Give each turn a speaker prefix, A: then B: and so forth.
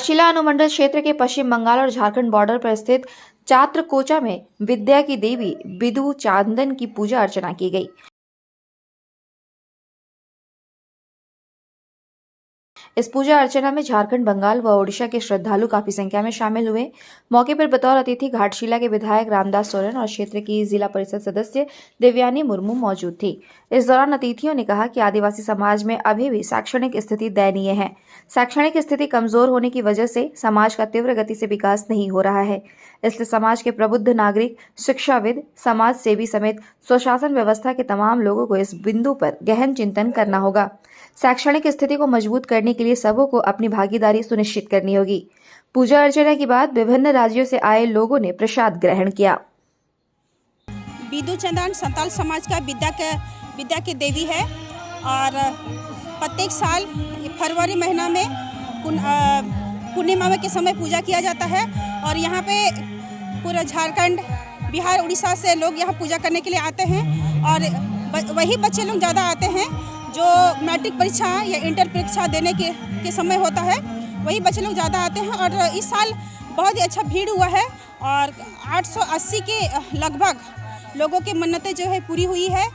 A: घाटशिला अनुमंडल क्षेत्र के पश्चिम बंगाल और झारखंड बॉर्डर पर स्थित चात्रकोचा में विद्या की देवी बिदु चांदन की पूजा अर्चना की गई। इस पूजा अर्चना में झारखंड, बंगाल व ओडिशा के श्रद्धालु काफी संख्या में शामिल हुए। मौके पर बतौर अतिथि घाटशिला के विधायक रामदास सोरेन और क्षेत्र की जिला परिषद सदस्य देवयानी मुर्मू मौजूद थी। इस दौरान अतिथियों ने कहा कि आदिवासी समाज में अभी भी शैक्षणिक स्थिति दयनीय है। शैक्षणिक स्थिति कमजोर होने की वजह से समाज का तीव्र गति से विकास नहीं हो रहा है। इसलिए समाज के प्रबुद्ध नागरिक, शिक्षाविद, समाज सेवी समेत स्वशासन व्यवस्था के तमाम लोगों को इस बिंदु पर गहन चिंतन करना होगा। शैक्षणिक स्थिति को मजबूत करने के लिए सबों को अपनी भागीदारी सुनिश्चित करनी होगी। पूजा अर्चना के बाद विभिन्न राज्यों से आए लोगों ने प्रसाद ग्रहण किया।
B: बिदु चांदन संताल समाज का विद्या की देवी है और प्रत्येक साल फरवरी महीना में पूर्णिमा के समय पूजा किया जाता है और यहाँ पे पूरा झारखंड, बिहार, उड़ीसा से लोग यहाँ पूजा करने के लिए आते हैं और वही बच्चे लोग ज़्यादा आते हैं जो मैट्रिक परीक्षा या इंटर परीक्षा देने के समय होता है, वही बच्चे लोग ज़्यादा आते हैं। और इस साल बहुत ही अच्छा भीड़ हुआ है और 880 के लगभग लोगों की मन्नतें जो है पूरी हुई है।